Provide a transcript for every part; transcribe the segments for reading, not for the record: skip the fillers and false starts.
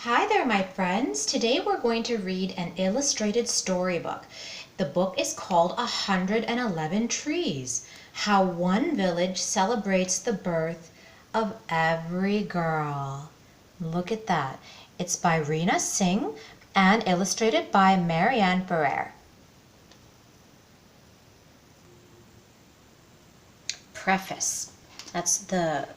Hi there, my friends. Today we're going to read an illustrated storybook. The book is called 111 Trees, How One Village Celebrates the Birth of Every Girl. Look at that. It's by Rina, Singh and illustrated by Marianne Ferrer. Preface. That's a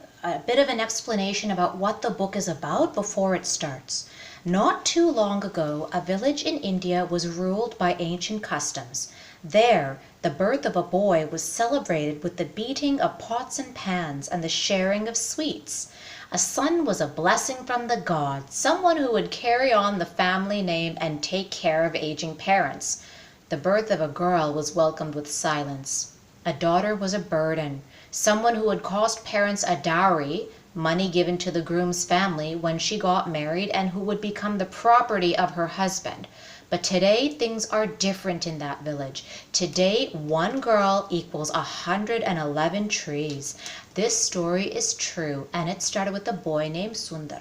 bit of an explanation about what the book is about before it starts. Not too long ago, a village in India was ruled by ancient customs. There, the birth of a boy was celebrated with the beating of pots and pans and the sharing of sweets. A son was a blessing from the gods, someone who would carry on the family name and take care of aging parents. The birth of a girl was welcomed with silence. A daughter was a burden, someone who would cost parents a dowry, money given to the groom's family when she got married, and who would become the property of her husband. But today things are different in that village. Today, one girl equals 111 trees. This story is true, and it started with a boy named Sundar.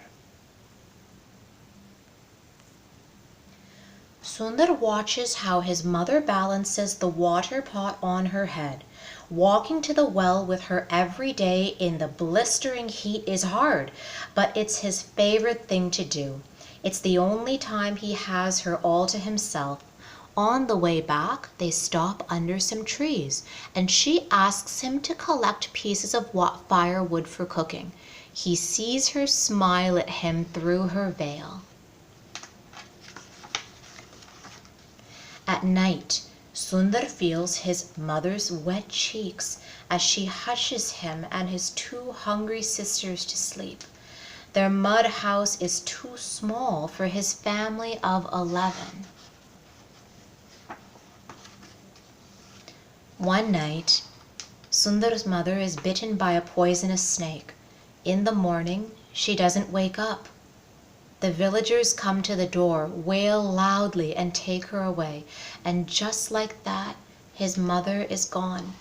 Sundar watches how his mother balances the water pot on her head. Walking to the well with her every day in the blistering heat is hard, but it's his favorite thing to do. It's the only time he has her all to himself. On the way back, they stop under some trees, and she asks him to collect pieces of firewood for cooking. He sees her smile at him through her veil. At night, Sundar feels his mother's wet cheeks as she hushes him and his two hungry sisters to sleep. Their mud house is too small for his family of 11. One night, Sundar's mother is bitten by a poisonous snake. In the morning, she doesn't wake up. The villagers come to the door, wail loudly, and take her away. And just like that, his mother is gone.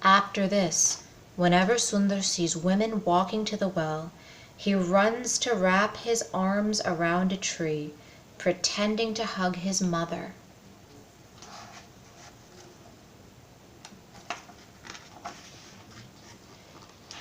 After this, whenever Sundar sees women walking to the well, he runs to wrap his arms around a tree, pretending to hug his mother.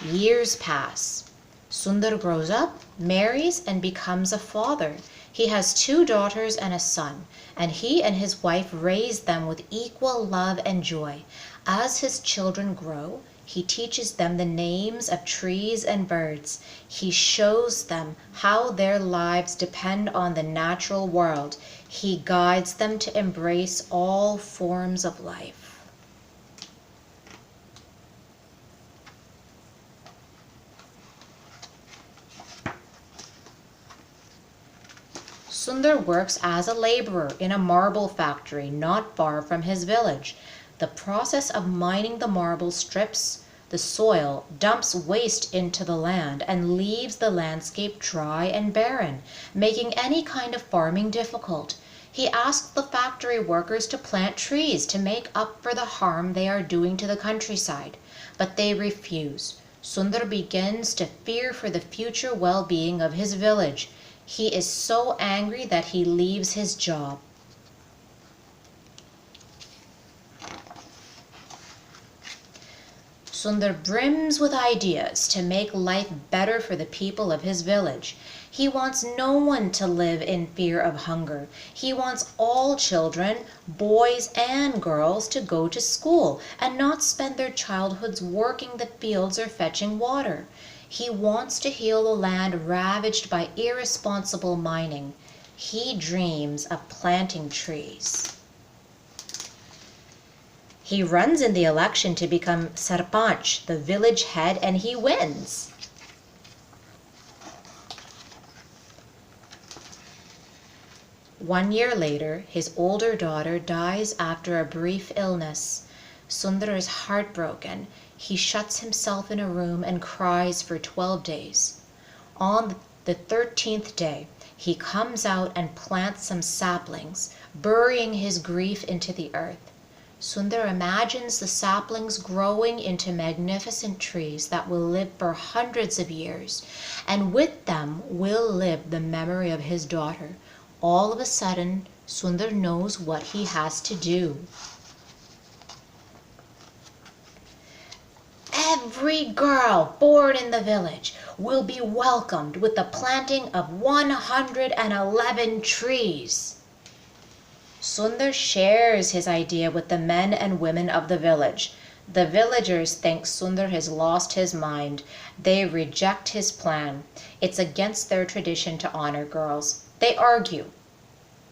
Years pass. Sundar grows up, marries, and becomes a father. He has 2 daughters and a son, and he and his wife raise them with equal love and joy. As his children grow, he teaches them the names of trees and birds. He shows them how their lives depend on the natural world. He guides them to embrace all forms of life. Sundar works as a laborer in a marble factory not far from his village. The process of mining the marble strips the soil, dumps waste into the land, and leaves the landscape dry and barren, making any kind of farming difficult. He asks the factory workers to plant trees to make up for the harm they are doing to the countryside, but they refuse. Sundar begins to fear for the future well-being of his village. He is so angry that he leaves his job. Sundar brims with ideas to make life better for the people of his village. He wants no one to live in fear of hunger. He wants all children, boys and girls, to go to school and not spend their childhoods working the fields or fetching water. He wants to heal the land ravaged by irresponsible mining. He dreams of planting trees. He runs in the election to become sarpanch, the village head, and he wins. One year later, his older daughter dies after a brief illness. Sundar is heartbroken. He shuts himself in a room and cries for 12 days. On the 13th day, he comes out and plants some saplings, burying his grief into the earth. Sundar imagines the saplings growing into magnificent trees that will live for hundreds of years, and with them will live the memory of his daughter. All of a sudden, Sundar knows what he has to do. Every girl born in the village will be welcomed with the planting of 111 trees. Sundar shares his idea with the men and women of the village. The villagers think Sundar has lost his mind. They reject his plan. It's against their tradition to honor girls. They argue.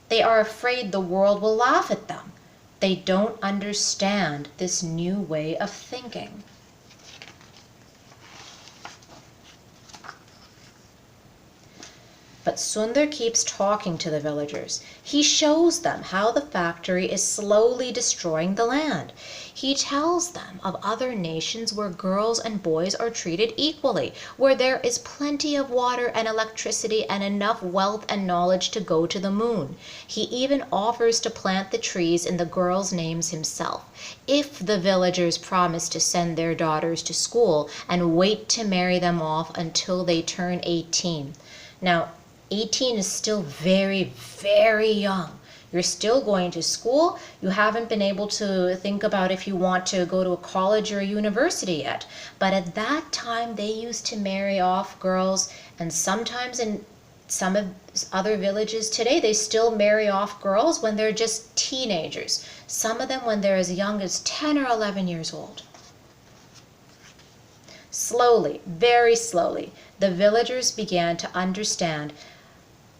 They are afraid the world will laugh at them. They don't understand this new way of thinking. But Sundar keeps talking to the villagers. He shows them how the factory is slowly destroying the land. He tells them of other nations where girls and boys are treated equally, where there is plenty of water and electricity and enough wealth and knowledge to go to the moon. He even offers to plant the trees in the girls' names himself, if the villagers promise to send their daughters to school and wait to marry them off until they turn 18. Now, 18 is still very, very young. You're still going to school. You haven't been able to think about if you want to go to a college or a university yet. But at that time, they used to marry off girls, and sometimes in some of other villages today, they still marry off girls when they're just teenagers. Some of them when they're as young as 10 or 11 years old. Slowly, very slowly, the villagers began to understand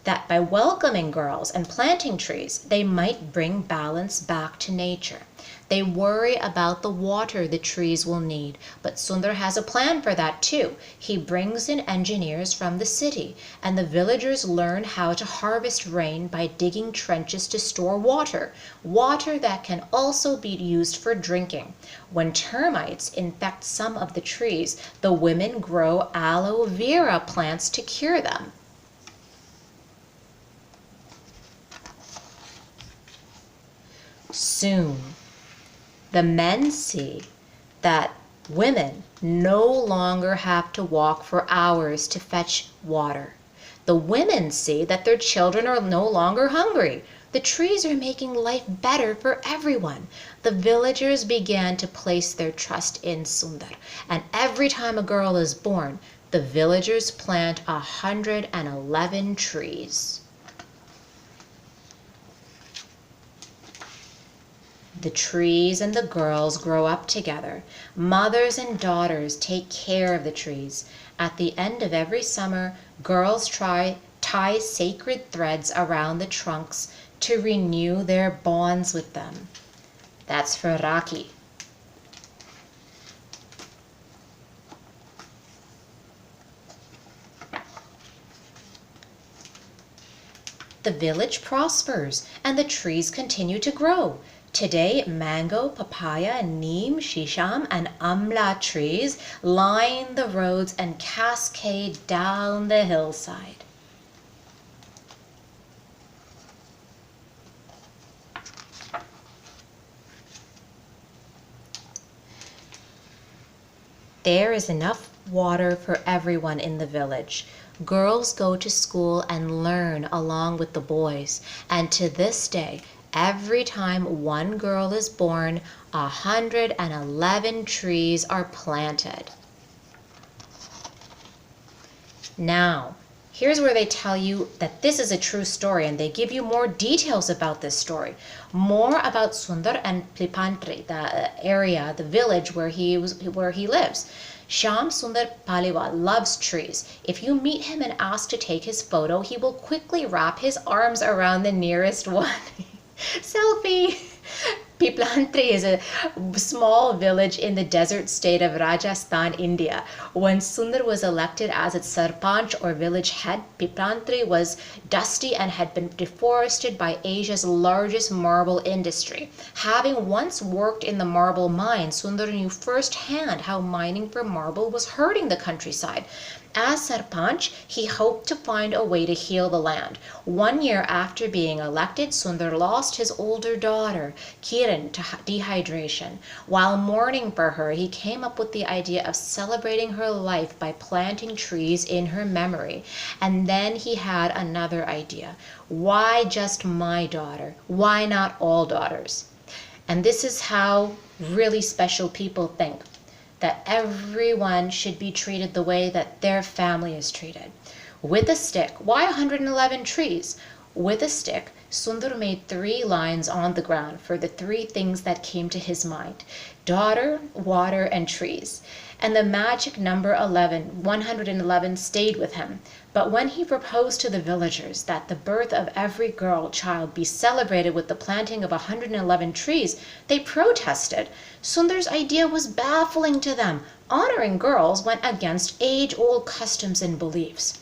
that by welcoming girls and planting trees, they might bring balance back to nature. They worry about the water the trees will need, but Sundar has a plan for that too. He brings in engineers from the city, and the villagers learn how to harvest rain by digging trenches to store water, water that can also be used for drinking. When termites infect some of the trees, the women grow aloe vera plants to cure them. Soon, the men see that women no longer have to walk for hours to fetch water. The women see that their children are no longer hungry. The trees are making life better for everyone. The villagers began to place their trust in Sundar, and every time a girl is born, the villagers plant 111 trees. The trees and the girls grow up together. Mothers and daughters take care of the trees. At the end of every summer, girls tie sacred threads around the trunks to renew their bonds with them. That's for Rakhi. The village prospers and the trees continue to grow. Today, mango, papaya, neem, shisham, and amla trees line the roads and cascade down the hillside. There is enough water for everyone in the village. Girls go to school and learn along with the boys, and to this day, every time one girl is born, 111 trees are planted. Now, here's where they tell you that this is a true story, and they give you more details about this story. More about Sundar and Plipantri, the area, the village where he lives. Shyam Sundar Paliwal loves trees. If you meet him and ask to take his photo, he will quickly wrap his arms around the nearest one. Selfie! Piplantri is a small village in the desert state of Rajasthan, India. When Sundar was elected as its sarpanch or village head, Piplantri was dusty and had been deforested by Asia's largest marble industry. Having once worked in the marble mine, Sundar knew firsthand how mining for marble was hurting the countryside. As sarpanch, he hoped to find a way to heal the land. 1 year after being elected, Sundar lost his older daughter, Kiran, hardened to dehydration. While mourning for her, he came up with the idea of celebrating her life by planting trees in her memory. And then he had another idea. Why just my daughter? Why not all daughters? And this is how really special people think, that everyone should be treated the way that their family is treated. With a stick. Why 111 trees? With a stick, Sundar made 3 lines on the ground for the 3 things that came to his mind: daughter, water, and trees. And the magic number 111 stayed with him. But when he proposed to the villagers that the birth of every girl child be celebrated with the planting of 111 trees, they protested. Sundar's idea was baffling to them. Honoring girls went against age-old customs and beliefs.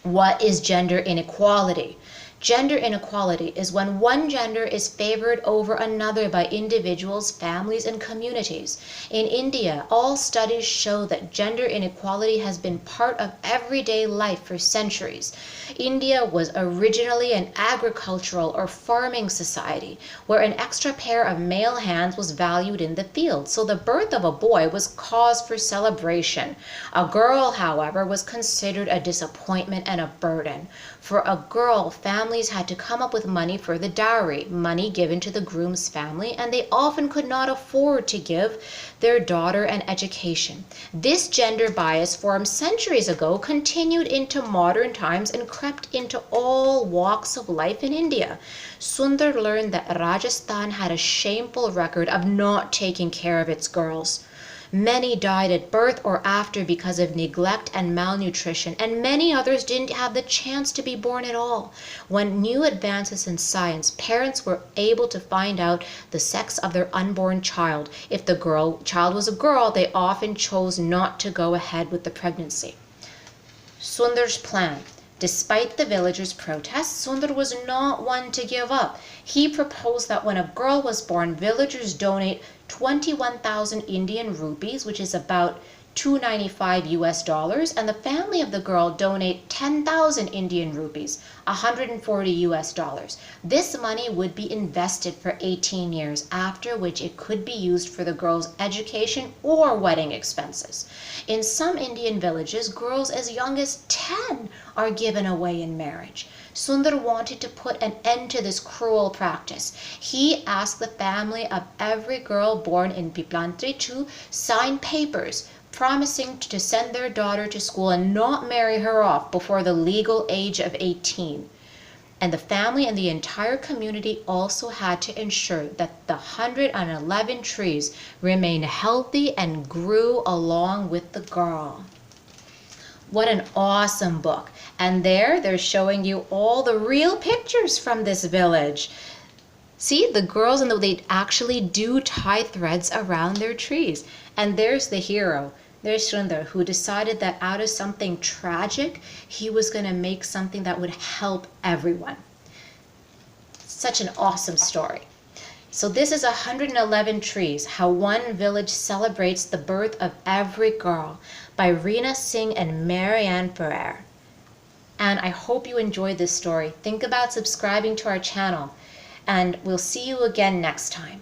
What is gender inequality? Gender inequality is when one gender is favored over another by individuals, families, and communities. In India, all studies show that gender inequality has been part of everyday life for centuries. India was originally an agricultural or farming society where an extra pair of male hands was valued in the field, so the birth of a boy was cause for celebration. A girl, however, was considered a disappointment and a burden. For a girl, families had to come up with money for the dowry, money given to the groom's family, and they often could not afford to give their daughter an education. This gender bias formed centuries ago continued into modern times and crept into all walks of life in India. Sundar learned that Rajasthan had a shameful record of not taking care of its girls. Many died at birth or after because of neglect and malnutrition, and many others didn't have the chance to be born at all. When new advances in science, parents were able to find out the sex of their unborn child. If the child was a girl, they often chose not to go ahead with the pregnancy. Sundar's plan. Despite the villagers' protests, Sundar was not one to give up. He proposed that when a girl was born, villagers donate 21,000 Indian rupees, which is about $295 US, and the family of the girl donate 10,000 Indian rupees, $140 US. This money would be invested for 18 years, after which it could be used for the girl's education or wedding expenses. In some Indian villages, girls as young as 10 are given away in marriage. Sundar wanted to put an end to this cruel practice. He asked the family of every girl born in Piplantri to sign papers promising to send their daughter to school and not marry her off before the legal age of 18. And the family and the entire community also had to ensure that the 111 trees remained healthy and grew along with the girl. What an awesome book. And they're showing you all the real pictures from this village. See, the girls, and they actually do tie threads around their trees. And there's the hero. There's Sundar, who decided that out of something tragic, he was going to make something that would help everyone. Such an awesome story. So this is 111 Trees, How One Village Celebrates the Birth of Every Girl by Rina, Singh, and Marianne Ferrer. And I hope you enjoyed this story. Think about subscribing to our channel, and we'll see you again next time.